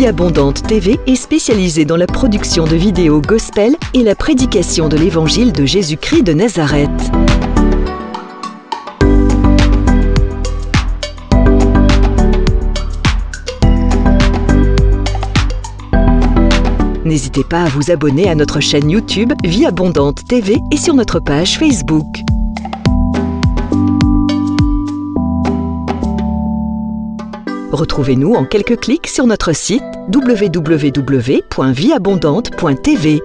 Vie Abondante TV est spécialisée dans la production de vidéos gospel et la prédication de l'évangile de Jésus-Christ de Nazareth. N'hésitez pas à vous abonner à notre chaîne YouTube Vie Abondante TV et sur notre page Facebook. Retrouvez-nous en quelques clics sur notre site www.vieabondante.tv.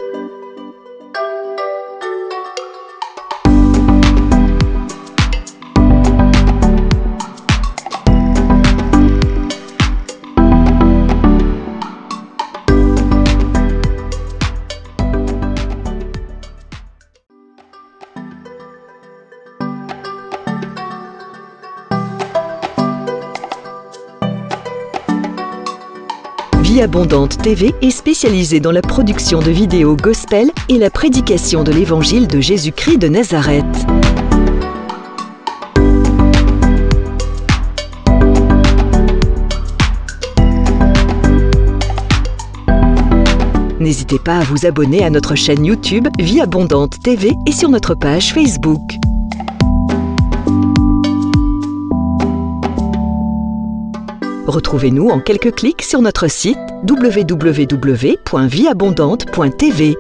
Vie Abondante TV est spécialisée dans la production de vidéos gospel et la prédication de l'évangile de Jésus-Christ de Nazareth. N'hésitez pas à vous abonner à notre chaîne YouTube Vie Abondante TV et sur notre page Facebook. Retrouvez-nous en quelques clics sur notre site www.vieabondante.tv.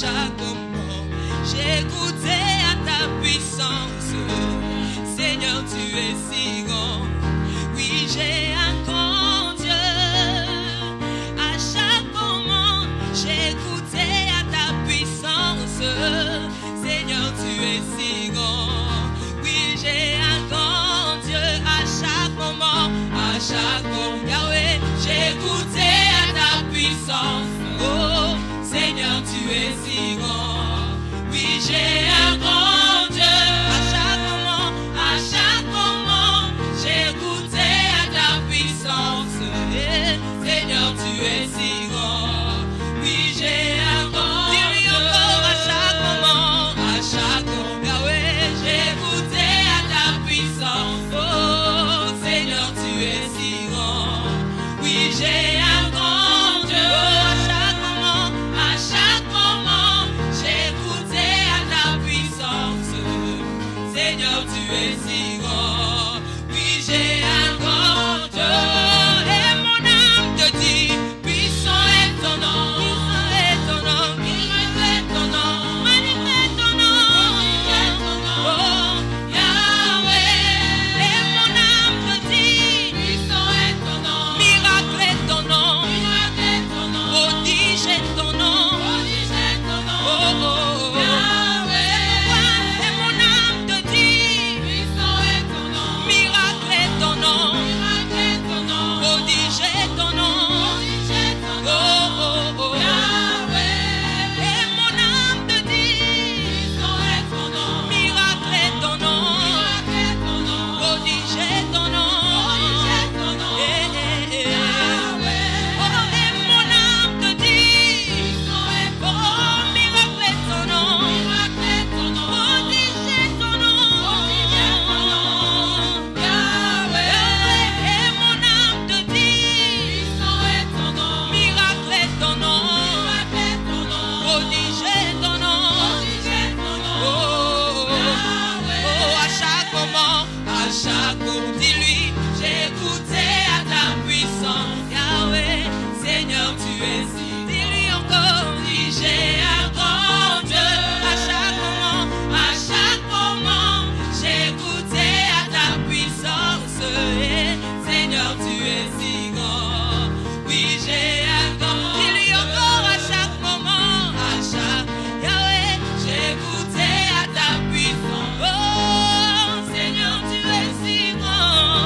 Chaque moment, j'ai goûté à ta puissance. Seigneur, tu es si grand. Oui, j'ai un grand Dieu. À chaque moment, j'ai goûté à ta puissance. Seigneur, tu es si grand. Oui, j'ai un grand Dieu. À chaque moment, dis-lui, j'ai goûté à ta puissance. Yahweh, Seigneur, tu es si. Dis-lui encore, dis, j'ai un grand Dieu. À chaque moment, j'ai goûté à ta puissance. Et Seigneur, tu es si grand. Oui, j'ai un grand. Dis-lui encore à chaque moment, Yahweh, j'ai goûté à ta puissance. Oh, Seigneur, tu es si grand.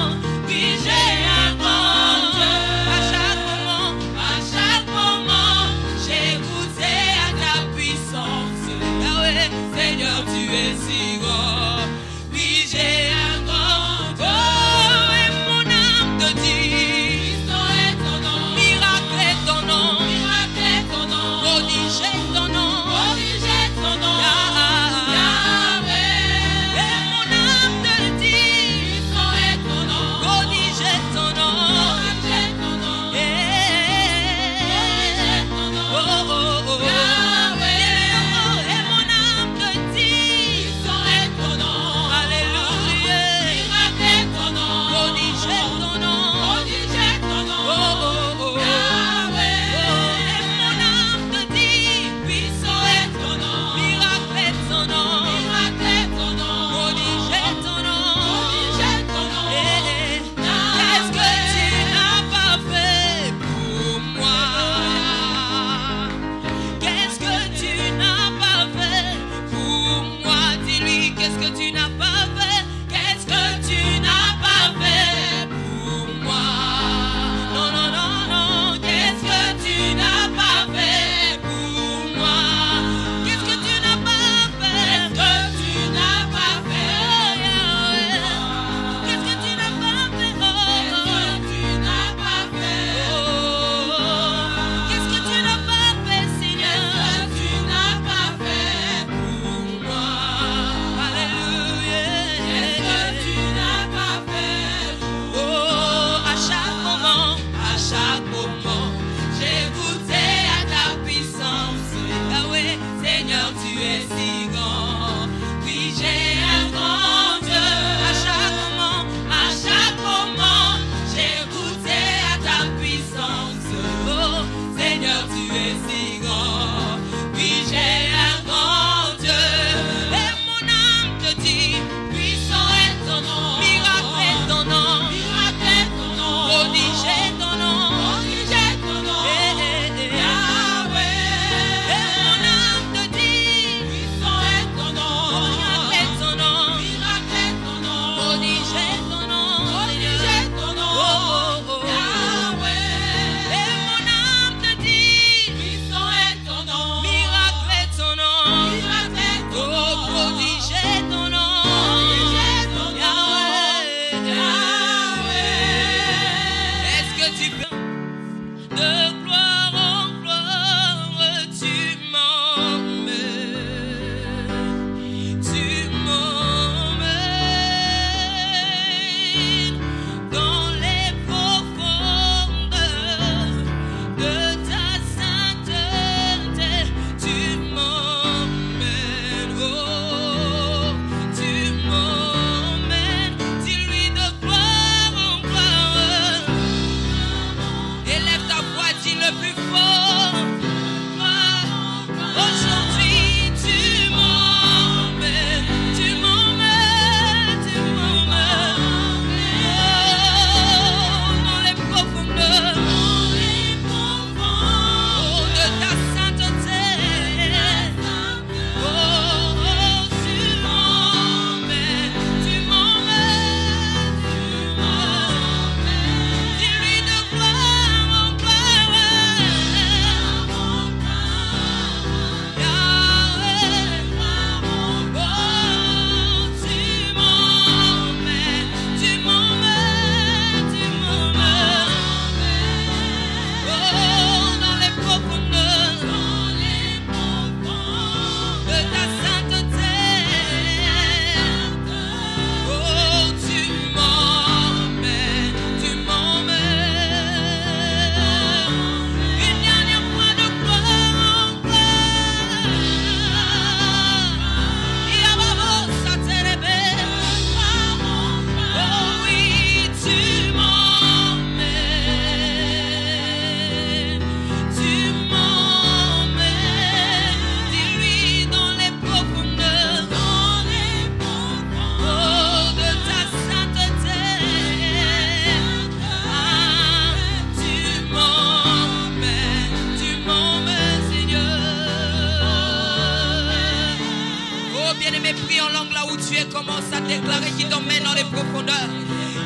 profondeurs,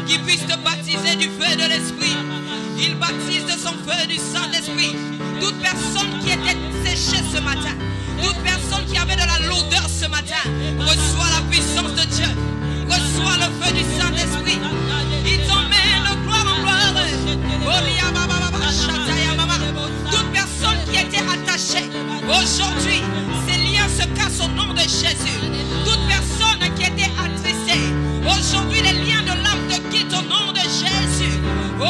qu'il puisse te baptiser du feu de l'Esprit. Il baptise de son feu du Saint-Esprit. Toute personne qui était séchée ce matin, toute personne qui avait de la lourdeur ce matin, reçoit la puissance de Dieu, reçoit le feu du Saint-Esprit. Il t'emmène de gloire en gloire. Toute personne qui était attachée, aujourd'hui, ces liens se cassent au nom de Jésus. Toute personne qui était attristée, aujourd'hui, les liens de l'âme te quittent au nom de Jésus. Oh,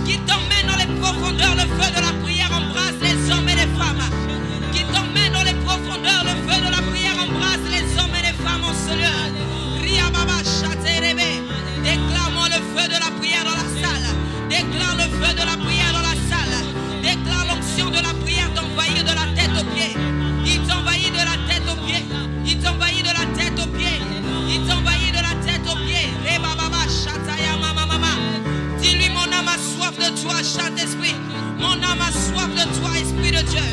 qui t'emmène dans les profondeurs, le feu de la prière embrasse les hommes et les femmes. Qui t'emmène dans les profondeurs, le feu de la prière embrasse les hommes et les femmes en ce lieu. Déclare-moi le feu de la prière dans la salle. Déclare le feu de la prière dans la salle. Déclare l'onction de la prière t'envahir de la tête aux pieds. Il t'envahit de la tête aux pieds. Il t'envahit de la tête aux pieds. Il t'envahit de la tête aux pieds. Dis-lui, mon âme a soif de toi, Saint-Esprit. Mon âme a soif de toi, Esprit de Dieu.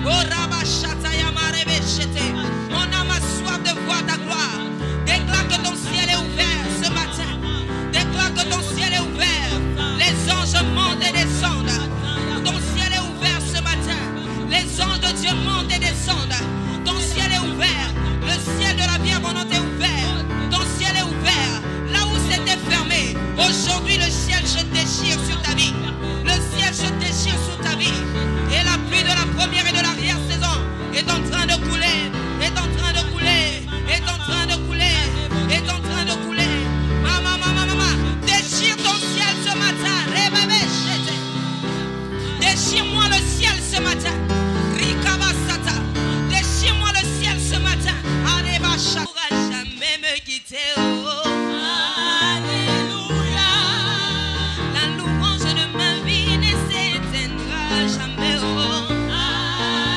Mon âme a soif de voir ta gloire. Déclare que ton ciel est ouvert ce matin. Déclare que ton ciel est ouvert. Les anges montent et descendent. Ton ciel est ouvert ce matin. Les anges de Dieu montent et descendent. Ton ciel est ouvert. Le ciel de la vie abondante est ouvert. Ton ciel est ouvert. Là où c'était fermé, aujourd'hui le ciel se déchire sur ta vie. Le ciel se déchire sur ta vie. Et la pluie de la première et de l'arrière-saison est en train de couler. Est en train de couler. Est en train de couler. Est en train de couler. Maman, maman, maman. Déchire ton ciel ce matin. Déchire-moi le ciel ce matin. Rikabasata. Déchire-moi le ciel ce matin. Arébasha. Ne pourra jamais me quitter. Oh. Alléluia. La louange de ma vie ne s'éteindra jamais. Oh.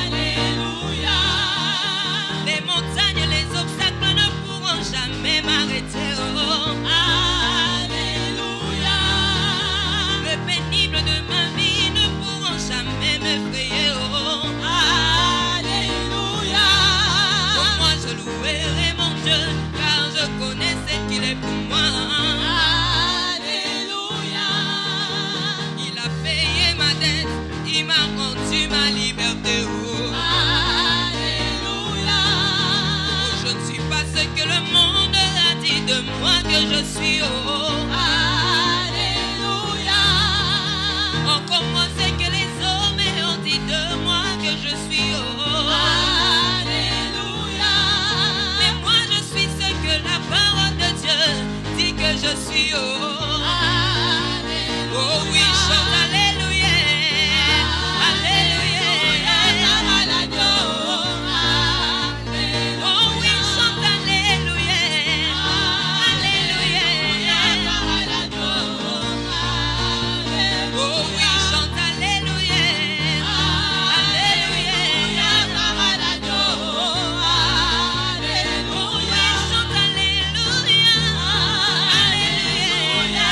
Alléluia. Les montagnes, les obstacles ne pourront jamais m'arrêter. Oh. Alléluia. Le pénible de ma vie ne pourront jamais m'effrayer. Oh. Alléluia. Pour moi je louerai mon Dieu, car je connais ce qu'il est pour moi. Alléluia. Il a payé ma dette, il m'a rendu ma liberté. Oh. Alléluia. Je ne suis pas ce que le monde a dit de moi que je suis. Oh. Alléluia. Encore moins ce que les hommes ont dit de moi que je suis. Oh. Alléluia. Mais moi je suis ce que la parole de Dieu dit que je suis. Oh. Alléluia. Oh oui, chante alléluia. Alléluia. Oh oui, chante alléluia. Alléluia. Oh oui, chante alléluia. Alléluia. Oh oui, chante alléluia. Alléluia.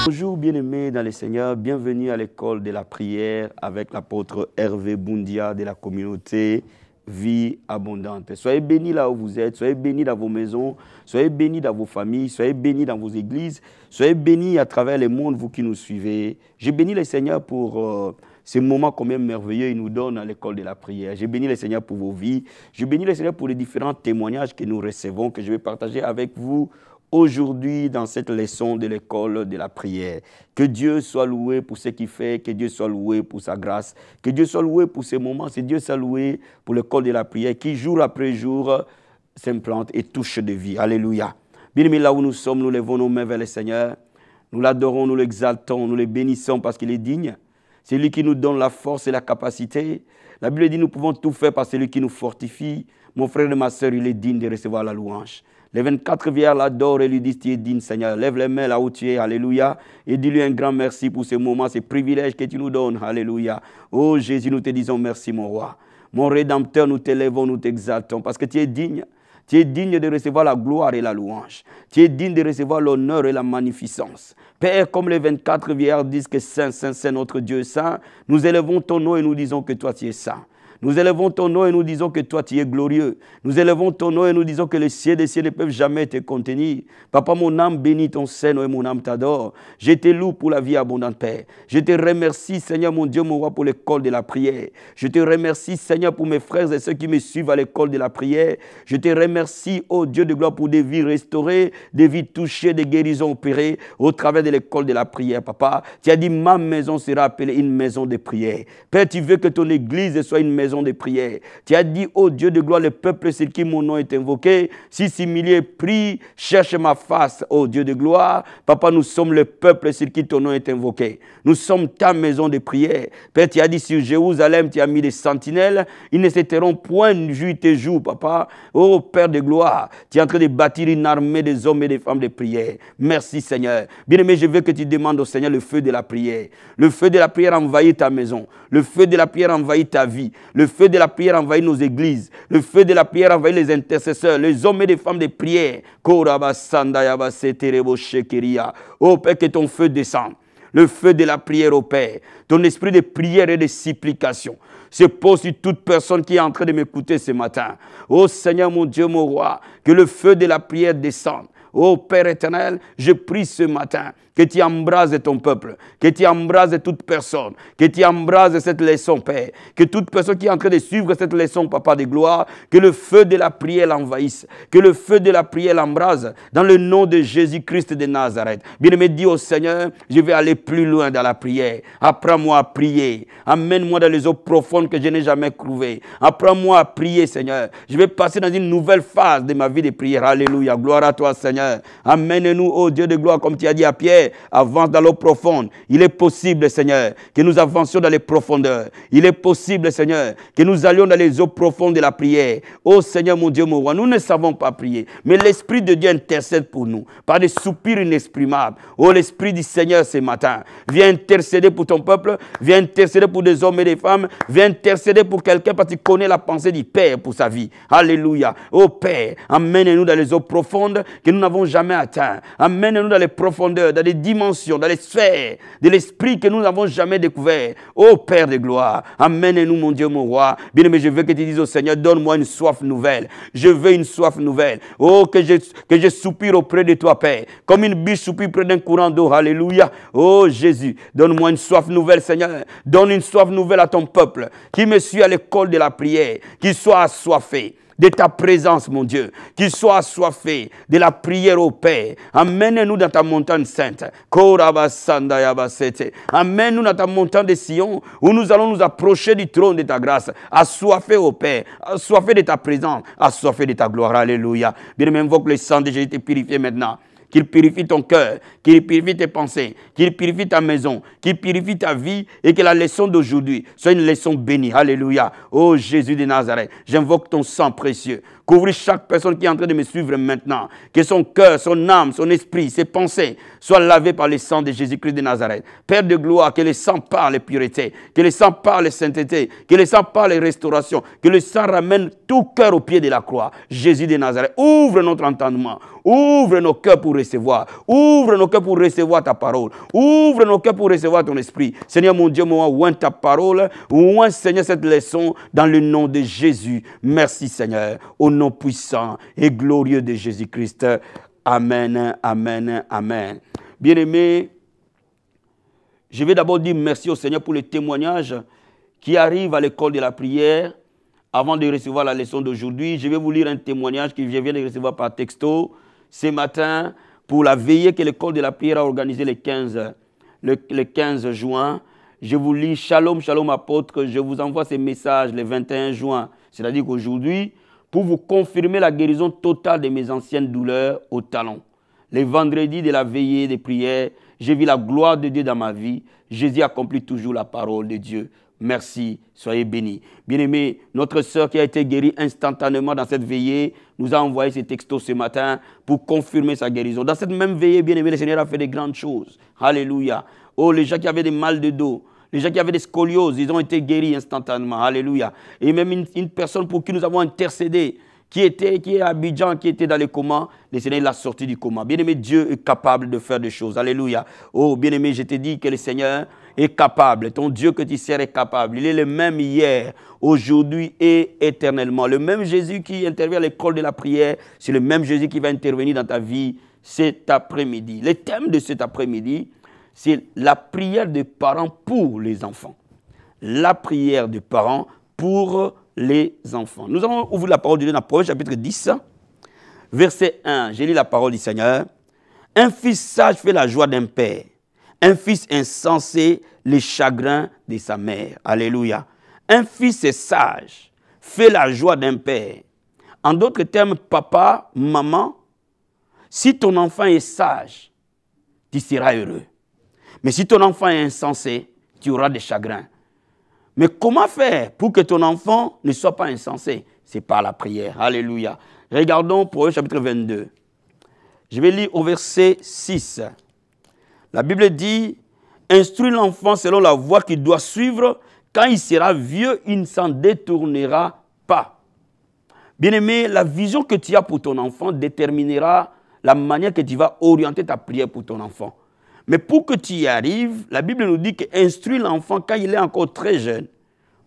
Bonjour bien-aimés dans le Seigneur, bienvenue à l'école de la prière avec l'apôtre Hervé Boundia de la communauté Vie Abondante. Soyez bénis là où vous êtes, soyez bénis dans vos maisons, soyez bénis dans vos familles, soyez bénis dans vos églises, soyez bénis à travers le monde, vous qui nous suivez. Je bénis le Seigneur pour ces moments quand même merveilleux qu'il nous donne à l'école de la prière. Je bénis le Seigneur pour vos vies, je bénis le Seigneur pour les différents témoignages que nous recevons, que je vais partager avec vous aujourd'hui, dans cette leçon de l'école de la prière. Que Dieu soit loué pour ce qu'il fait, que Dieu soit loué pour sa grâce, que Dieu soit loué pour ces moments, que Dieu soit loué pour l'école de la prière qui, jour après jour, s'implante et touche de vie. Alléluia. Bien-aimés, là où nous sommes, nous levons nos mains vers le Seigneur. Nous l'adorons, nous l'exaltons, nous le bénissons parce qu'il est digne. C'est lui qui nous donne la force et la capacité. La Bible dit nous pouvons tout faire par celui qui nous fortifie. Mon frère et ma soeur, il est digne de recevoir la louange. Les 24 vierges l'adorent et lui disent, tu es digne, Seigneur. Lève les mains là où tu es, alléluia. Et dis-lui un grand merci pour ces moments, ces privilèges que tu nous donnes, alléluia. Oh Jésus, nous te disons merci, mon roi. Mon Rédempteur, nous t'élèvons, nous t'exaltons, parce que tu es digne. Tu es digne de recevoir la gloire et la louange. Tu es digne de recevoir l'honneur et la magnificence. Père, comme les 24 vierges disent que Saint, Saint, Saint, notre Dieu saint, nous élevons ton nom et nous disons que toi, tu es saint. Nous élevons ton nom et nous disons que toi, tu es glorieux. Nous élevons ton nom et nous disons que les cieux des cieux ne peuvent jamais te contenir. Papa, mon âme bénit ton Seigneur et mon âme t'adore. Je te loue pour la vie abondante, Père. Je te remercie, Seigneur, mon Dieu, mon roi, pour l'école de la prière. Je te remercie, Seigneur, pour mes frères et ceux qui me suivent à l'école de la prière. Je te remercie, ô Dieu de gloire, pour des vies restaurées, des vies touchées, des guérisons opérées au travers de l'école de la prière, Papa. Tu as dit, ma maison sera appelée une maison de prière. Père, tu veux que ton église soit une maison de prière. Tu as dit, ô Dieu de gloire, le peuple sur qui mon nom est invoqué, si milliers prient, cherche ma face, ô Dieu de gloire. Papa, nous sommes le peuple sur qui ton nom est invoqué. Nous sommes ta maison de prière. Père, tu as dit, sur Jérusalem, tu as mis des sentinelles, ils ne s'éteront point nuit et jour, Papa. Ô Père de gloire, tu es en train de bâtir une armée des hommes et des femmes de prière. Merci, Seigneur. Bien-aimé, je veux que tu demandes au Seigneur le feu de la prière. Le feu de la prière envahit ta maison. Le feu de la prière envahit ta vie. Le feu de la prière envahit nos églises. Le feu de la prière envahit les intercesseurs, les hommes et les femmes de prière. Oh Père, que ton feu descende. Le feu de la prière au Père. Ton esprit de prière et de supplication se pose sur toute personne qui est en train de m'écouter ce matin. Oh Seigneur, mon Dieu, mon roi, que le feu de la prière descende. Oh Père éternel, je prie ce matin que tu embrases ton peuple, que tu embrases toute personne, que tu embrases cette leçon, Père, que toute personne qui est en train de suivre cette leçon, Papa de gloire, que le feu de la prière l'envahisse, que le feu de la prière l'embrase, dans le nom de Jésus-Christ de Nazareth. Bien-aimé, dis au Seigneur, je vais aller plus loin dans la prière. Apprends-moi à prier. Amène-moi dans les eaux profondes que je n'ai jamais trouvées. Apprends-moi à prier, Seigneur. Je vais passer dans une nouvelle phase de ma vie de prière. Alléluia. Gloire à toi, Seigneur. Amène-nous, ô Dieu de gloire, comme tu as dit à Pierre, avance dans l'eau profonde. Il est possible, Seigneur, que nous avancions dans les profondeurs. Il est possible, Seigneur, que nous allions dans les eaux profondes de la prière. Ô Seigneur, mon Dieu, mon roi, nous ne savons pas prier, mais l'Esprit de Dieu intercède pour nous, par des soupirs inexprimables. Ô l'Esprit du Seigneur, ce matin, viens intercéder pour ton peuple, viens intercéder pour des hommes et des femmes, viens intercéder pour quelqu'un parce qu'il connaît la pensée du Père pour sa vie. Alléluia. Ô Père, amène-nous dans les eaux profondes que nous n'avons jamais atteintes. Amène-nous dans les profondeurs, dans les dimensions, dans les sphères de l'Esprit que nous n'avons jamais découvert. Ô Père de gloire, amène-nous, mon Dieu, mon roi. Bien-aimé, je veux que tu dises au Seigneur, donne-moi une soif nouvelle. Je veux une soif nouvelle. Oh, que je soupire auprès de toi, Père, comme une biche soupire près d'un courant d'eau. Alléluia. Oh Jésus, donne-moi une soif nouvelle, Seigneur. Donne une soif nouvelle à ton peuple qui me suit à l'école de la prière, qui soit assoiffé de ta présence, mon Dieu, qu'il soit assoiffé de la prière au Père. Amène-nous dans ta montagne sainte. Amène-nous dans ta montagne de Sion, où nous allons nous approcher du trône de ta grâce, assoiffé au Père, assoiffé de ta présence, assoiffé de ta gloire. Alléluia. Bien-aimé, invoque le sang de Jésus te purifier maintenant. Qu'il purifie ton cœur, qu'il purifie tes pensées, qu'il purifie ta maison, qu'il purifie ta vie et que la leçon d'aujourd'hui soit une leçon bénie. Alléluia. Oh Jésus de Nazareth, j'invoque ton sang précieux. Couvre chaque personne qui est en train de me suivre maintenant. Que son cœur, son âme, son esprit, ses pensées soient lavés par le sang de Jésus-Christ de Nazareth. Père de gloire, que le sang parle pureté, que le sang parle sainteté, que le sang parle restauration, que le sang ramène tout cœur au pied de la croix. Jésus de Nazareth, ouvre notre entendement, ouvre nos cœurs pour recevoir, ouvre nos cœurs pour recevoir ta parole, ouvre nos cœurs pour recevoir ton esprit. Seigneur mon Dieu, moi, ouvre ta parole, ouvre Seigneur cette leçon dans le nom de Jésus. Merci Seigneur, au nom puissant et glorieux de Jésus-Christ. Amen, amen, amen. Bien-aimés, je vais d'abord dire merci au Seigneur pour le témoignage qui arrive à l'école de la prière. Avant de recevoir la leçon d'aujourd'hui, je vais vous lire un témoignage que je viens de recevoir par texto ce matin pour la veillée que l'école de la prière a organisée le 15 juin. Je vous lis Shalom, Shalom apôtre, je vous envoie ces messages le 21 juin, c'est-à-dire qu'aujourd'hui, pour vous confirmer la guérison totale de mes anciennes douleurs au talon. Les vendredis de la veillée des prières, j'ai vu la gloire de Dieu dans ma vie. Jésus accomplit toujours la parole de Dieu. Merci, soyez bénis. Bien-aimés, notre sœur qui a été guérie instantanément dans cette veillée nous a envoyé ce texto ce matin pour confirmer sa guérison. Dans cette même veillée, bien-aimés, le Seigneur a fait de grandes choses. Alléluia. Oh, les gens qui avaient des mal de dos, les gens qui avaient des scolioses, ils ont été guéris instantanément. Alléluia. Et même une personne pour qui nous avons intercédé, qui est à Abidjan, qui était dans le coma, le Seigneur l'a sorti du coma. Bien-aimé, Dieu est capable de faire des choses. Alléluia. Oh, bien-aimé, je te dis que le Seigneur est capable. Ton Dieu que tu sers est capable. Il est le même hier, aujourd'hui et éternellement. Le même Jésus qui intervient à l'école de la prière, c'est le même Jésus qui va intervenir dans ta vie cet après-midi. Le thème de cet après-midi, c'est la prière des parents pour les enfants. La prière des parents pour les enfants. Nous allons ouvrir la parole de Dieu dans Proverbe chapitre 10, verset 1. J'ai lu la parole du Seigneur. Un fils sage fait la joie d'un père. Un fils insensé, les chagrins de sa mère. Alléluia. Un fils sage fait la joie d'un père. En d'autres termes, papa, maman, si ton enfant est sage, tu seras heureux. Mais si ton enfant est insensé, tu auras des chagrins. Mais comment faire pour que ton enfant ne soit pas insensé? C'est par la prière. Alléluia. Regardons Proverbe chapitre 22. Je vais lire au verset 6. La Bible dit, « Instruis l'enfant selon la voie qu'il doit suivre. Quand il sera vieux, il ne s'en détournera pas. » Bien-aimé, la vision que tu as pour ton enfant déterminera la manière que tu vas orienter ta prière pour ton enfant. Mais pour que tu y arrives, la Bible nous dit qu'instruis l'enfant quand il est encore très jeune.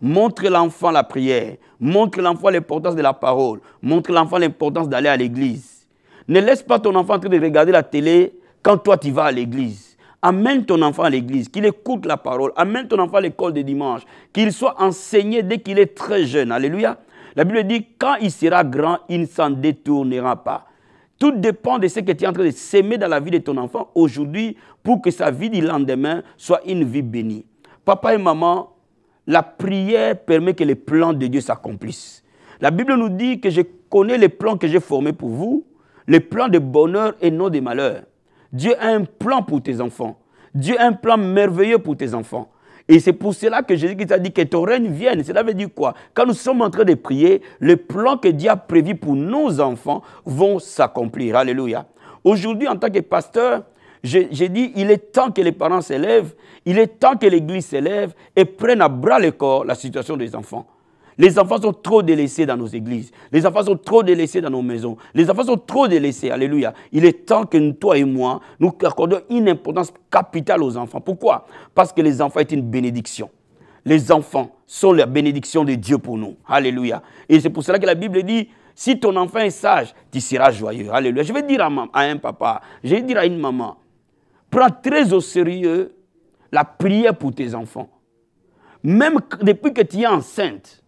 Montre l'enfant la prière. Montre l'enfant l'importance de la parole. Montre l'enfant l'importance d'aller à l'église. Ne laisse pas ton enfant en train de regarder la télé quand toi tu vas à l'église. Amène ton enfant à l'église, qu'il écoute la parole. Amène ton enfant à l'école de dimanche, qu'il soit enseigné dès qu'il est très jeune. Alléluia. La Bible dit, quand il sera grand, il ne s'en détournera pas. Tout dépend de ce que tu es en train de s'aimer dans la vie de ton enfant aujourd'hui pour que sa vie du lendemain soit une vie bénie. Papa et maman, la prière permet que les plans de Dieu s'accomplissent. La Bible nous dit que je connais les plans que j'ai formés pour vous, les plans de bonheur et non de malheur. Dieu a un plan pour tes enfants. Dieu a un plan merveilleux pour tes enfants. Et c'est pour cela que Jésus-Christ a dit que ton règne vienne. Cela veut dire quoi? Quand nous sommes en train de prier, les plans que Dieu a prévus pour nos enfants vont s'accomplir. Alléluia. Aujourd'hui, en tant que pasteur, j'ai dit, il est temps que les parents s'élèvent, il est temps que l'Église s'élève et prenne à bras le corps la situation des enfants. Les enfants sont trop délaissés dans nos églises. Les enfants sont trop délaissés dans nos maisons. Les enfants sont trop délaissés. Alléluia. Il est temps que nous, toi et moi, nous accordions une importance capitale aux enfants. Pourquoi? Parce que les enfants sont une bénédiction. Les enfants sont la bénédiction de Dieu pour nous. Alléluia. Et c'est pour cela que la Bible dit, si ton enfant est sage, tu seras joyeux. Alléluia. Je vais dire à un papa, je vais dire à une maman, prends très au sérieux la prière pour tes enfants. Même depuis que tu es enceinte,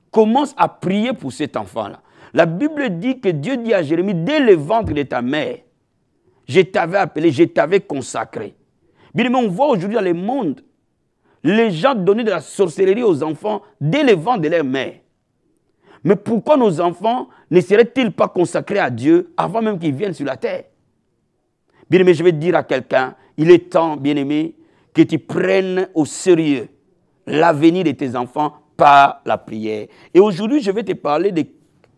commence à prier pour cet enfant-là. La Bible dit que Dieu dit à Jérémie, dès le ventre de ta mère, je t'avais appelé, je t'avais consacré. Bien, mais on voit aujourd'hui dans le monde, les gens donner de la sorcellerie aux enfants dès le ventre de leur mère. Mais pourquoi nos enfants ne seraient-ils pas consacrés à Dieu avant même qu'ils viennent sur la terre? Bien aimé, je vais dire à quelqu'un, il est temps, bien aimé, que tu prennes au sérieux l'avenir de tes enfants par la prière. Et aujourd'hui, je vais te parler de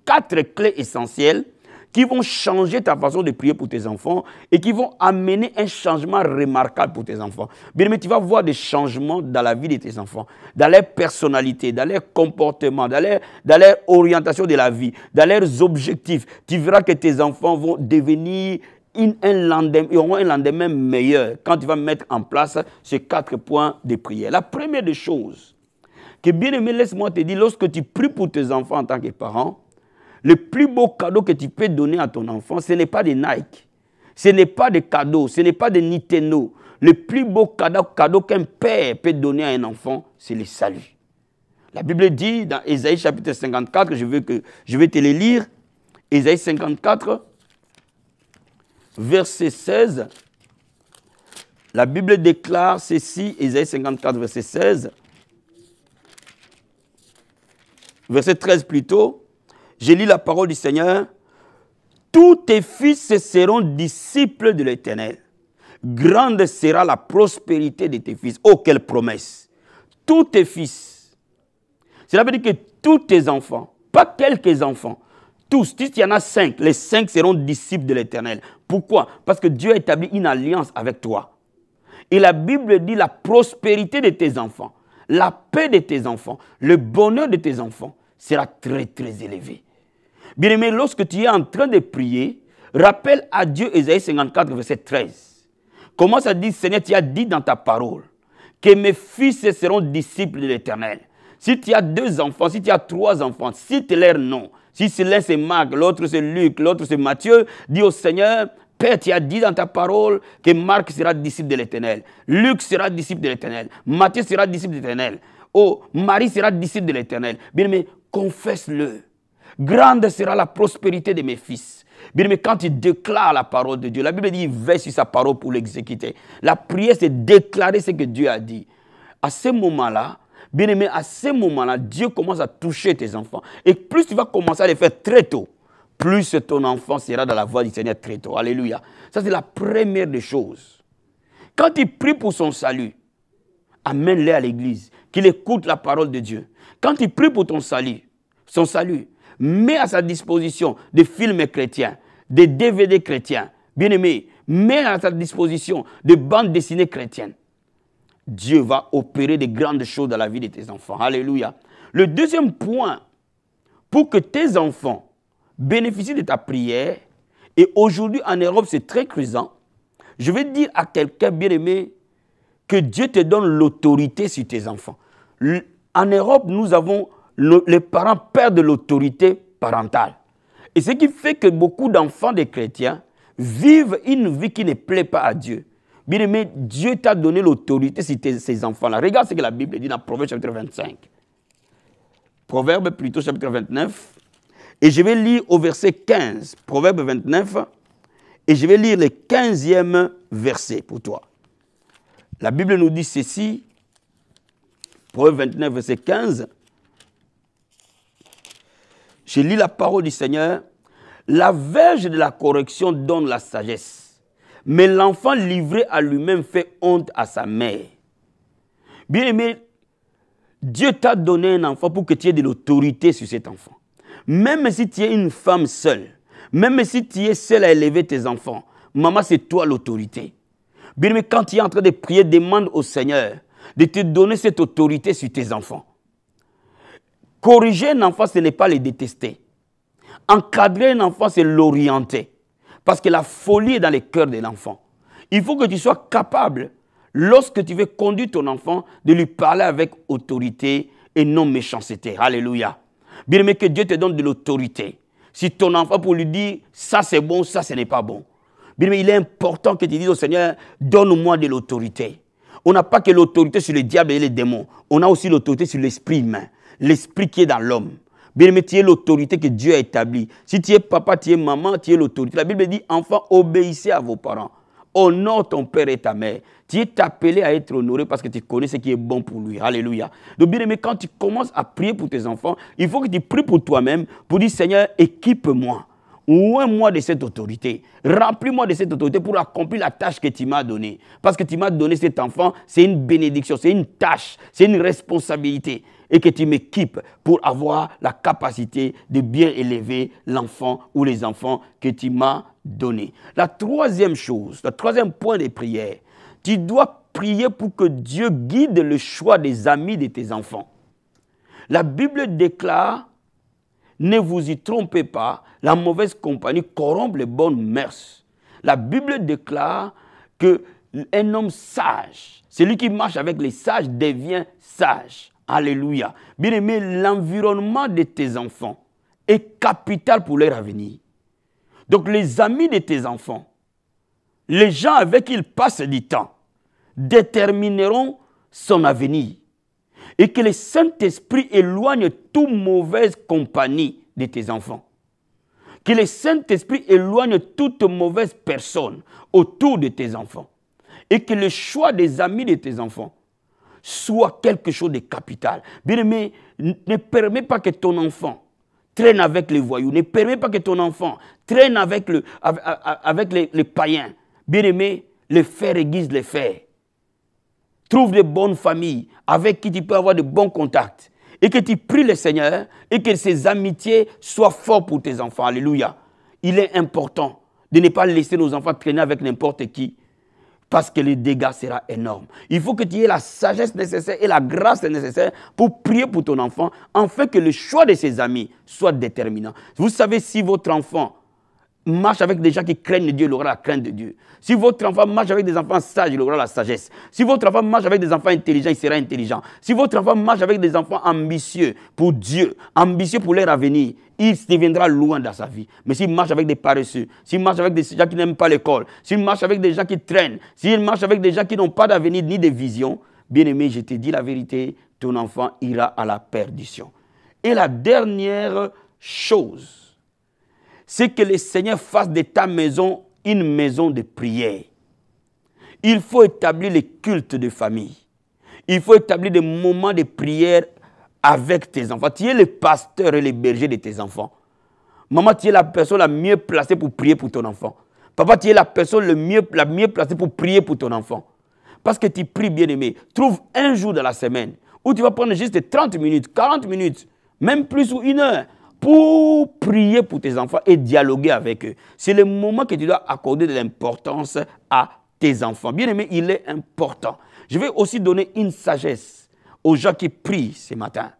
4 clés essentielles qui vont changer ta façon de prier pour tes enfants et qui vont amener un changement remarquable pour tes enfants. Bien aimé, tu vas voir des changements dans la vie de tes enfants, dans leur personnalité, dans leur comportement, dans leur orientation de la vie, dans leurs objectifs. Tu verras que tes enfants vont devenir ils auront un lendemain meilleur quand tu vas mettre en place ces 4 points de prière. La première des choses, que bien aimé, laisse-moi te dire, lorsque tu pries pour tes enfants en tant que parent, le plus beau cadeau que tu peux donner à ton enfant, ce n'est pas des Nike, ce n'est pas des cadeaux, ce n'est pas des Nintendo. Le plus beau cadeau qu'un père peut donner à un enfant, c'est le salut. La Bible dit dans Ésaïe chapitre 54, je vais te le lire, Ésaïe 54, verset 16, la Bible déclare ceci, Ésaïe 54, verset 16, verset 13 plutôt, je lis la parole du Seigneur. Tous tes fils seront disciples de l'Éternel. Grande sera la prospérité de tes fils. Oh, quelle promesse! Tous tes fils. Cela veut dire que tous tes enfants, pas quelques enfants, tous, il y en a 5, les 5 seront disciples de l'Éternel. Pourquoi? Parce que Dieu a établi une alliance avec toi. Et la Bible dit la prospérité de tes enfants, la paix de tes enfants, le bonheur de tes enfants sera très très élevé. Bien aimé, lorsque tu es en train de prier, rappelle à Dieu Ésaïe 54, verset 13. Comment ça dit, Seigneur, tu as dit dans ta parole que mes fils seront disciples de l'Éternel. Si tu as 2 enfants, si tu as 3 enfants, cite leur nom. Si l'un c'est Marc, l'autre c'est Luc, l'autre c'est Matthieu, dis au Seigneur, Père, tu as dit dans ta parole que Marc sera disciple de l'Éternel. Luc sera disciple de l'Éternel. Matthieu sera disciple de l'Éternel. Oh, Marie sera disciple de l'Éternel. Bien aimé, confesse-le. Grande sera la prospérité de mes fils. Bien aimé, quand tu déclares la parole de Dieu, la Bible dit, veille sur sa parole pour l'exécuter. La prière, c'est déclarer ce que Dieu a dit. À ce moment-là, bien aimé, à ce moment-là, Dieu commence à toucher tes enfants. Et plus tu vas commencer à les faire très tôt, plus ton enfant sera dans la voie du Seigneur très tôt. Alléluia. Ça, c'est la première des choses. Quand tu pries pour son salut, amène-les à l'église, qu'il écoute la parole de Dieu. Quand tu pries pour ton salut, son salut, mets à sa disposition des films chrétiens, des DVD chrétiens. Bien aimé, mets à sa disposition des bandes dessinées chrétiennes. Dieu va opérer de grandes choses dans la vie de tes enfants. Alléluia. Le deuxième point, pour que tes enfants bénéficient de ta prière, et aujourd'hui en Europe c'est très présent, je vais dire à quelqu'un bien aimé que Dieu te donne l'autorité sur tes enfants. En Europe, nous avons, les parents perdent l'autorité parentale. Et ce qui fait que beaucoup d'enfants des chrétiens vivent une vie qui ne plaît pas à Dieu. Bien aimé, Dieu t'a donné l'autorité sur ces enfants-là. Regarde ce que la Bible dit dans Proverbe chapitre 25. Proverbe plutôt chapitre 29. Et je vais lire au verset 15. Proverbe 29. Et je vais lire le 15e verset pour toi. La Bible nous dit ceci. Proverbe 29, verset 15. Je lis la parole du Seigneur. La verge de la correction donne la sagesse, mais l'enfant livré à lui-même fait honte à sa mère. Bien aimé, Dieu t'a donné un enfant pour que tu aies de l'autorité sur cet enfant. Même si tu es une femme seule, même si tu es seule à élever tes enfants, maman, c'est toi l'autorité. Bien aimé, quand tu es en train de prier, demande au Seigneur de te donner cette autorité sur tes enfants. Corriger un enfant, ce n'est pas le détester. Encadrer un enfant, c'est l'orienter. Parce que la folie est dans le cœur de l'enfant. Il faut que tu sois capable, lorsque tu veux conduire ton enfant, de lui parler avec autorité et non méchanceté. Alléluia. Bien aimé, que Dieu te donne de l'autorité. Si ton enfant, pour lui dire, ça c'est bon, ça ce n'est pas bon. Bien aimé, il est important que tu dises au Seigneur, donne-moi de l'autorité. On n'a pas que l'autorité sur le diable et les démons. On a aussi l'autorité sur l'esprit humain. L'esprit qui est dans l'homme. Bien aimé, tu es l'autorité que Dieu a établie. Si tu es papa, tu es maman, tu es l'autorité. La Bible dit, enfants, obéissez à vos parents. Honore ton père et ta mère. Tu es appelé à être honoré parce que tu connais ce qui est bon pour lui. Alléluia. Donc bien aimé, quand tu commences à prier pour tes enfants, il faut que tu pries pour toi-même pour dire, Seigneur, équipe-moi. Ouvre-moi de cette autorité. Remplis-moi de cette autorité pour accomplir la tâche que tu m'as donnée. Parce que tu m'as donné cet enfant, c'est une bénédiction, c'est une tâche, c'est une responsabilité. Et que tu m'équipes pour avoir la capacité de bien élever l'enfant ou les enfants que tu m'as donnés. La troisième chose, le troisième point de prière, tu dois prier pour que Dieu guide le choix des amis de tes enfants. La Bible déclare, ne vous y trompez pas, la mauvaise compagnie corrompt les bonnes mœurs. La Bible déclare qu'un homme sage, celui qui marche avec les sages devient sage. Alléluia. Bien aimé, l'environnement de tes enfants est capital pour leur avenir. Donc les amis de tes enfants, les gens avec qui ils passent du temps, détermineront son avenir. Et que le Saint-Esprit éloigne toute mauvaise compagnie de tes enfants. Que le Saint-Esprit éloigne toute mauvaise personne autour de tes enfants. Et que le choix des amis de tes enfants soit quelque chose de capital. Bien aimé, ne permets pas que ton enfant traîne avec les voyous. Ne permets pas que ton enfant traîne avec les païens. Bien aimé, les fers aiguisent les fers. Trouve de bonnes familles avec qui tu peux avoir de bons contacts. Et que tu pries le Seigneur et que ces amitiés soient fortes pour tes enfants. Alléluia. Il est important de ne pas laisser nos enfants traîner avec n'importe qui. Parce que le dégât sera énorme. Il faut que tu aies la sagesse nécessaire et la grâce nécessaire pour prier pour ton enfant, afin que le choix de ses amis soit déterminant. Vous savez, si votre enfant marche avec des gens qui craignent Dieu, il aura la crainte de Dieu. Si votre enfant marche avec des enfants sages, il aura la sagesse. Si votre enfant marche avec des enfants intelligents, il sera intelligent. Si votre enfant marche avec des enfants ambitieux pour Dieu, ambitieux pour leur avenir, il deviendra loin dans sa vie. Mais s'il marche avec des paresseux, s'il marche avec des gens qui n'aiment pas l'école, s'il marche avec des gens qui traînent, s'il marche avec des gens qui n'ont pas d'avenir ni de vision, bien aimé, je te dis la vérité, ton enfant ira à la perdition. Et la dernière chose, c'est que le Seigneur fasse de ta maison une maison de prière. Il faut établir les cultes de famille. Il faut établir des moments de prière avec tes enfants. Tu es le pasteur et le berger de tes enfants. Maman, tu es la personne la mieux placée pour prier pour ton enfant. Papa, tu es la personne la mieux placée pour prier pour ton enfant. Parce que tu pries, bien-aimé. Trouve un jour dans la semaine où tu vas prendre juste 30 minutes, 40 minutes, même plus ou 1 heure, pour prier pour tes enfants et dialoguer avec eux. C'est le moment que tu dois accorder de l'importance à tes enfants. Bien-aimé, il est important. Je vais aussi donner une sagesse aux gens qui prient ce matin.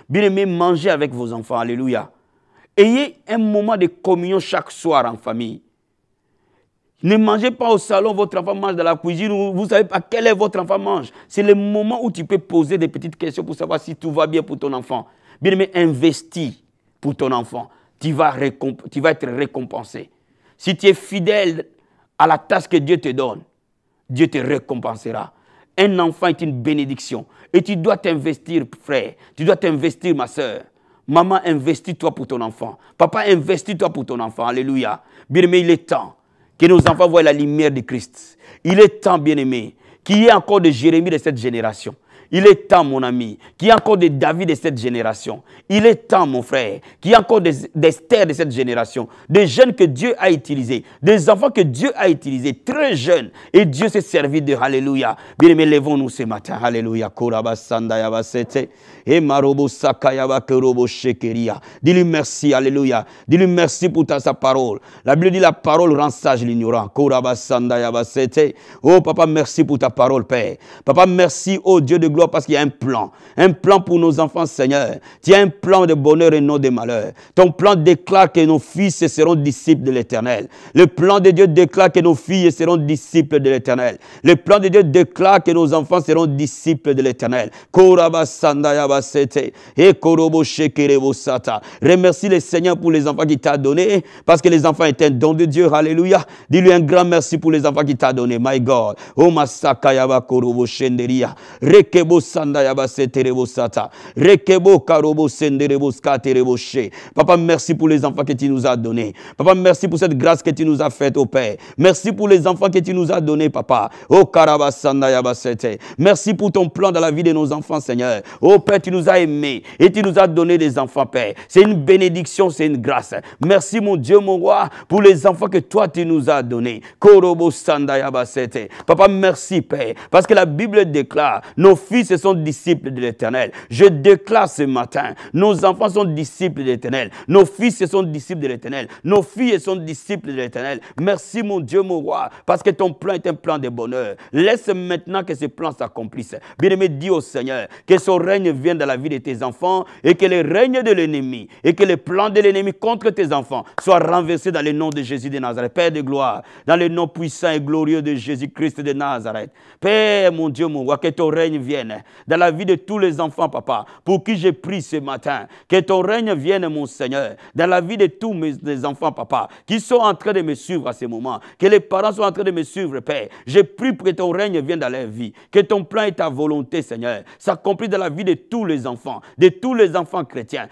Bien-aimé, mangez avec vos enfants. Alléluia. Ayez un moment de communion chaque soir en famille. Ne mangez pas au salon, votre enfant mange dans la cuisine, vous ne savez pas quel est votre enfant mange. C'est le moment où tu peux poser des petites questions pour savoir si tout va bien pour ton enfant. Bien-aimé, investis pour ton enfant. Tu vas être récompensé. Si tu es fidèle à la tâche que Dieu te donne, Dieu te récompensera. Un enfant est une bénédiction. Et tu dois t'investir, frère. Tu dois t'investir, ma soeur. Maman, investis-toi pour ton enfant. Papa, investis-toi pour ton enfant. Alléluia. Bien-aimé, il est temps que nos enfants voient la lumière de Christ. Il est temps, bien-aimé, qu'il y ait encore de Jérémie de cette génération. Il est temps, mon ami, qu'il y ait encore de David de cette génération. Il est temps, mon frère, qu'il y ait encore d'Esther de cette génération. Des jeunes que Dieu a utilisés, des enfants que Dieu a utilisés, très jeunes. Et Dieu s'est servi de Alléluia. Bien-aimés, lèvons-nous ce matin. Alléluia. Dis-lui merci, Alléluia. Dis-lui merci pour sa parole. La Bible dit la parole rend sage l'ignorant. Oh, papa, merci pour ta parole, Père. Papa, merci, oh Dieu de gloire, parce qu'il y a un plan pour nos enfants, Seigneur. Tu as un plan de bonheur et non de malheur. Ton plan déclare que nos fils seront disciples de l'Éternel. Le plan de Dieu déclare que nos filles seront disciples de l'Éternel. Le plan de Dieu déclare que nos enfants seront disciples de l'Éternel. Remercie le Seigneur pour les enfants qu'il t'a donnés, parce que les enfants étaient un don de Dieu. Alléluia. Dis-lui un grand merci pour les enfants qu'il t'a donnés. My God. Oh, Masaka Yaba Korobo Shenderia. Rekebo Sanda Yaba Seterebo Sata. Rekebo Karobo Senderebo Skaterebo She. Papa, merci pour les enfants que tu nous as donnés. Papa, merci pour cette grâce que tu nous as faite, au Père. Merci pour les enfants que tu nous as donnés, Papa. Oh, Karaba Sanda Yaba Sete. Merci pour ton plan dans la vie de nos enfants, Seigneur. Oh, Père, tu nous as aimés et tu nous as donné des enfants, Père. C'est une bénédiction, c'est une grâce. Merci, mon Dieu, mon roi, pour les enfants que toi, tu nous as donnés. Korobo Sanda Yaba Sete. Papa, merci, Père, parce que la Bible déclare, nos fils sont disciples de l'Éternel. Je déclare ce matin, nos enfants sont disciples de l'Éternel. Nos fils sont disciples de l'Éternel. Nos filles sont disciples de l'Éternel. Merci, mon Dieu, mon roi, parce que ton plan est un plan de bonheur. Laisse maintenant que ce plan s'accomplisse. Bien-aimé, dis au Seigneur que son règne vienne dans la vie de tes enfants et que le règne de l'ennemi et que le plan de l'ennemi contre tes enfants soit renversé dans le nom de Jésus de Nazareth. Père de gloire, dans le nom puissant et glorieux de Jésus-Christ de Nazareth. Père, mon Dieu, mon roi, que ton règne vienne dans la vie de tous les enfants, papa, pour qui j'ai pris ce matin. Que ton règne vienne, mon Seigneur, dans la vie de tous mes enfants, papa, qui sont en train de me suivre à ce moment. Que les parents sont en train de me suivre, Père. J'ai pris pour que ton règne vienne dans leur vie. Que ton plan et ta volonté, Seigneur, s'accomplissent dans la vie de tous les enfants chrétiens.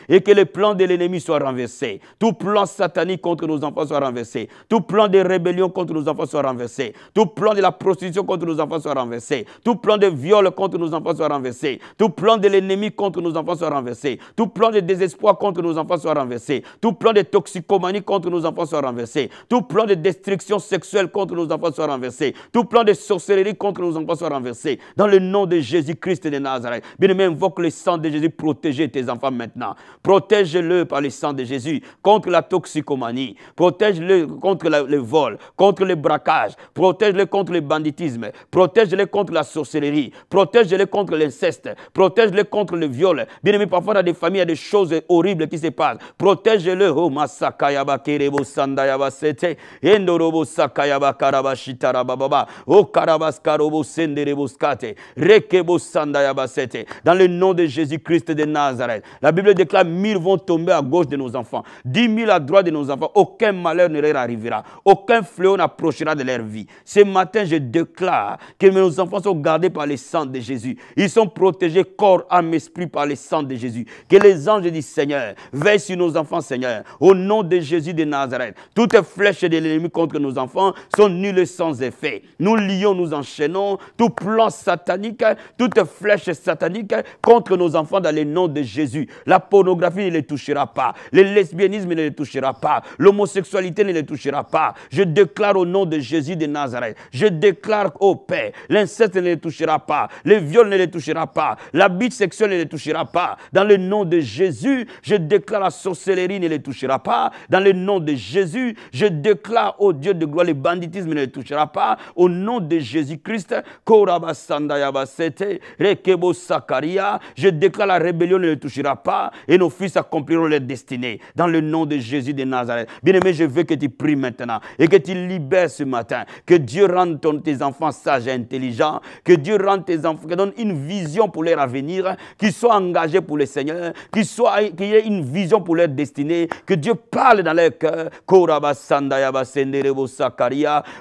Et que le plan de l'ennemi soit renversé. Tout plan satanique contre nos enfants soit renversé. Tout plan de rébellion contre nos enfants soit renversé. Tout plan de la prostitution contre nos enfants soit renversé. Tout plan de viol contre nos enfants soit renversé. Tout plan de l'ennemi contre nos enfants soit renversé. Tout plan de désespoir contre nos enfants soit renversé. Tout plan de toxicomanie contre nos enfants soit renversé. Tout plan de destruction sexuelle contre nos enfants soit renversé. Tout plan de sorcellerie contre nos enfants soit renversé. Dans le nom de Jésus-Christ de Nazareth. Bien-aimé, invoque le sang de Jésus, protégez tes enfants maintenant. Protège-le par le sang de Jésus contre la toxicomanie. Protège-le contre le vol, contre le braquage. Protège-le contre le banditisme. Protège-le contre la sorcellerie. Protège-le contre l'inceste. Protège-le contre le viol. Bien-aimé, parfois dans des familles, il y a des choses horribles qui se passent. Protège-le. Oh, Masakayaba Kerebo Sandayaba Sete. Endorobo Sakayaba Karabashitara Bababa. Oh, Karabaskarobo Senderebo Skate. Rekebo Sandayaba Sete. Dans le nom de Jésus-Christ de Nazareth. La Bible déclare 1000 vont tomber à gauche de nos enfants. 10 000 à droite de nos enfants. Aucun malheur ne leur arrivera. Aucun fléau n'approchera de leur vie. Ce matin, je déclare que nos enfants sont gardés par le sang de Jésus. Ils sont protégés corps, âme, esprit par le sang de Jésus. Que les anges du Seigneur veillent sur nos enfants, Seigneur. Au nom de Jésus de Nazareth. Toutes flèches de l'ennemi contre nos enfants sont nulles sans effet. Nous lions, nous enchaînons tout plan satanique, toute flèche satanique contre nos enfants dans le nom de Jésus. La pornographie ne les touchera pas. Le lesbianisme ne les touchera pas. L'homosexualité ne les touchera pas. Je déclare au nom de Jésus de Nazareth. Je déclare au Père, l'inceste ne les touchera pas. Le viol ne les touchera pas. L'habit sexuel ne les touchera pas. Dans le nom de Jésus, je déclare la sorcellerie ne les touchera pas. Dans le nom de Jésus, je déclare au Dieu de gloire, le banditisme ne les touchera pas. Au nom de Jésus-Christ, je déclare la rébellion ne les touchera pas et nos fils accompliront leur destinée. Dans le nom de Jésus de Nazareth. Bien-aimé, je veux que tu pries maintenant et que tu libères ce matin. Que Dieu rende tes enfants sages et intelligents dirigeants, que Dieu rende tes enfants, que donne une vision pour leur avenir, qu'ils soient engagés pour le Seigneur, qu'il y ait une vision pour leur destinée, que Dieu parle dans leur cœur.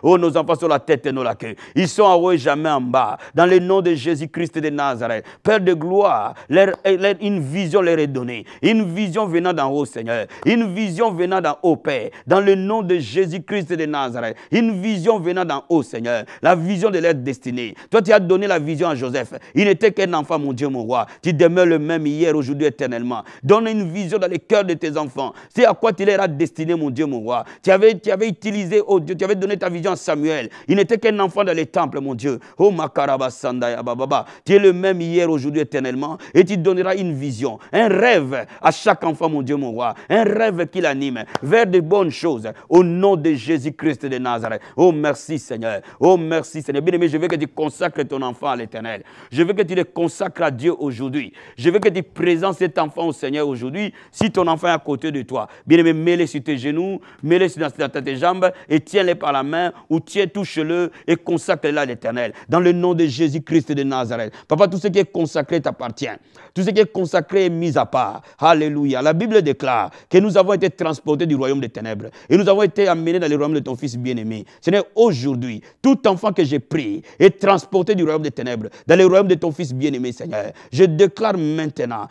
Oh, nos enfants sont la tête et non la queue. Ils sont en haut et jamais en bas. Dans le nom de Jésus-Christ de Nazareth, Père de gloire, une vision leur est donnée. Une vision venant d'en haut, Seigneur. Une vision venant d'en haut, Père. Dans le nom de Jésus-Christ de Nazareth. Une vision venant d'en haut, Seigneur. La vision de leur destinée. Toi, tu as donné la vision à Joseph. Il n'était qu'un enfant, mon Dieu, mon roi. Tu demeures le même hier, aujourd'hui, éternellement. Donne une vision dans les cœurs de tes enfants. C'est à quoi tu leur as destiné, mon Dieu, mon roi. Tu avais utilisé, oh Dieu, tu avais donné ta vision à Samuel. Il n'était qu'un enfant dans les temples, mon Dieu. Oh Makarabasandaya Bababa. Tu es le même hier, aujourd'hui, éternellement. Et tu donneras une vision, un rêve à chaque enfant, mon Dieu, mon roi. Un rêve qui l'anime vers de bonnes choses. Au nom de Jésus-Christ de Nazareth. Oh merci, Seigneur. Oh merci, Seigneur. Bien-aimé, je veux que tu consacres ton enfant à l'Éternel. Je veux que tu le consacres à Dieu aujourd'hui. Je veux que tu présentes cet enfant au Seigneur aujourd'hui. Si ton enfant est à côté de toi, bien-aimé, mets-le sur tes genoux, mets-le dans tes jambes et tiens-le par la main ou touche-le et consacre-le à l'Éternel. Dans le nom de Jésus-Christ de Nazareth. Papa, tout ce qui est consacré t'appartient. Tout ce qui est consacré est mis à part. Alléluia. La Bible déclare que nous avons été transportés du royaume des ténèbres et nous avons été amenés dans le royaume de ton Fils bien-aimé. Seigneur, aujourd'hui, tout enfant que j'ai pris est transporté du royaume des ténèbres dans le royaume de ton Fils bien-aimé, Seigneur. Je déclare maintenant,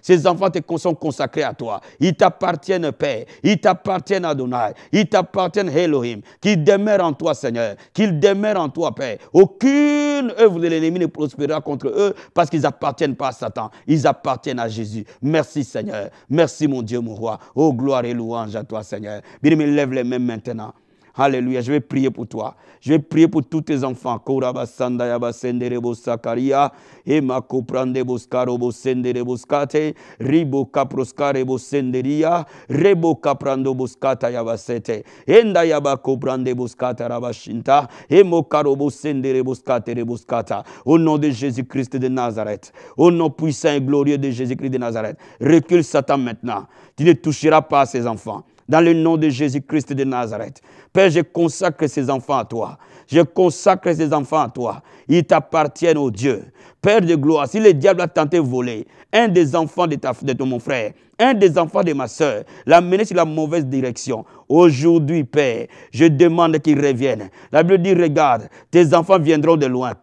ces enfants sont consacrés à toi. Ils t'appartiennent, Père. Ils t'appartiennent, Adonai. Ils t'appartiennent, Elohim. Qu'ils demeurent en toi, Seigneur. Qu'ils demeurent en toi, Père. Aucune œuvre de l'ennemi ne prospérera contre eux parce qu'ils n'appartiennent pas à Satan. Ils appartiennent à Jésus. Merci, Seigneur. Merci, mon Dieu, mon roi. Oh, gloire et louange à toi, Seigneur. Bien-aimé, lève les mains maintenant. Alléluia, je vais prier pour toi. Je vais prier pour tous tes enfants. Au nom de Jésus-Christ de Nazareth, au nom puissant et glorieux de Jésus-Christ de Nazareth, recule Satan maintenant. Tu ne toucheras pas à ces enfants. Dans le nom de Jésus-Christ de Nazareth. Père, je consacre ces enfants à toi. Je consacre ces enfants à toi. Ils t'appartiennent, ô Dieu. Père de gloire, si le diable a tenté de voler un des enfants de mon frère, un des enfants de ma soeur, l'a mené sur la mauvaise direction, aujourd'hui, Père, je demande qu'il revienne. La Bible dit, regarde, tes enfants viendront de loin.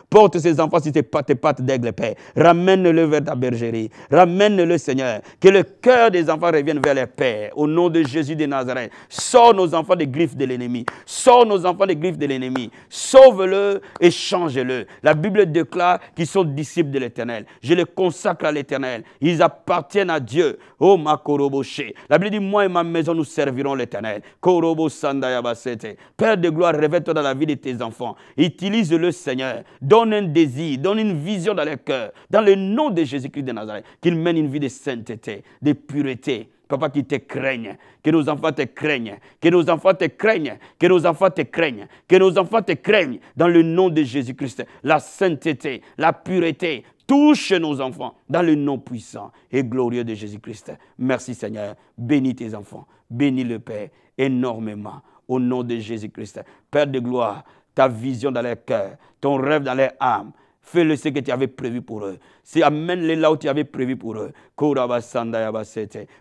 Porte ces enfants sur tes pattes d'aigle, Père. Ramène-le vers ta bergerie. Ramène-le, Seigneur. Que le cœur des enfants revienne vers leur Père. Au nom de Jésus de Nazareth. Sors nos enfants des griffes de l'ennemi. Sors nos enfants des griffes de l'ennemi. Sauve-le et change-le. La Bible déclare qu'ils sont disciples de l'Éternel. Je les consacre à l'Éternel. Ils appartiennent à Dieu. Oh, ma koroboshe. La Bible dit, moi et ma maison, nous servirons l'Éternel. Korobo sandayabasete. Père de gloire, révèle-toi dans la vie de tes enfants. Utilise-le, Seigneur. Donne un désir, donne une vision dans leur cœur. Dans le nom de Jésus-Christ de Nazareth. Qu'ils mènent une vie de sainteté, de pureté. Papa, qui te craignent, que nos enfants te craignent, que nos enfants te craignent, que nos enfants te craignent, que nos enfants te craignent, dans le nom de Jésus-Christ. La sainteté, la pureté, touche nos enfants, dans le nom puissant et glorieux de Jésus-Christ. Merci Seigneur, bénis tes enfants, bénis le Père énormément, au nom de Jésus-Christ. Père de gloire, ta vision dans leur cœur, ton rêve dans leur âme, fais-le ce que tu avais prévu pour eux. Amène-les là où tu avais prévu pour eux.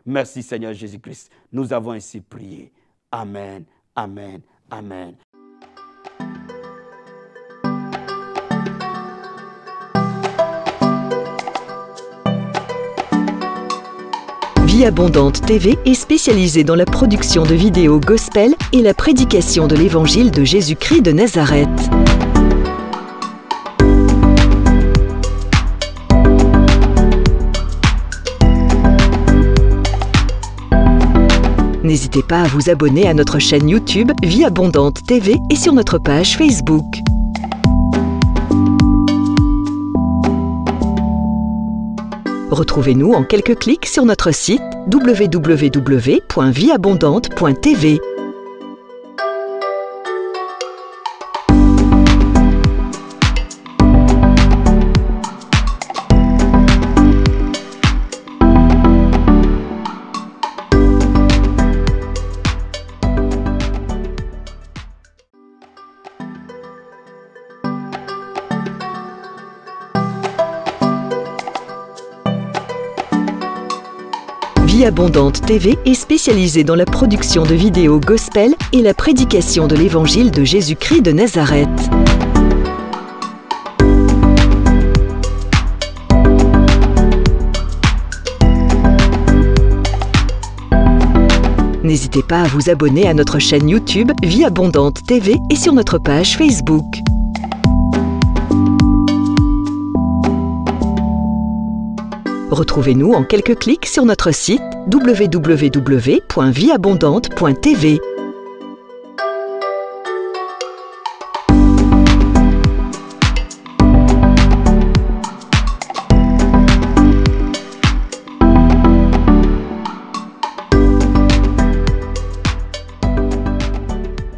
Merci Seigneur Jésus-Christ. Nous avons ainsi prié. Amen, amen, amen. Vie Abondante TV est spécialisée dans la production de vidéos gospel et la prédication de l'évangile de Jésus-Christ de Nazareth. N'hésitez pas à vous abonner à notre chaîne YouTube Vie Abondante TV et sur notre page Facebook. Retrouvez-nous en quelques clics sur notre site www.vieabondante.tv. Vie Abondante TV est spécialisée dans la production de vidéos gospel et la prédication de l'évangile de Jésus-Christ de Nazareth. N'hésitez pas à vous abonner à notre chaîne YouTube Vie Abondante TV et sur notre page Facebook. Retrouvez-nous en quelques clics sur notre site www.vieabondante.tv.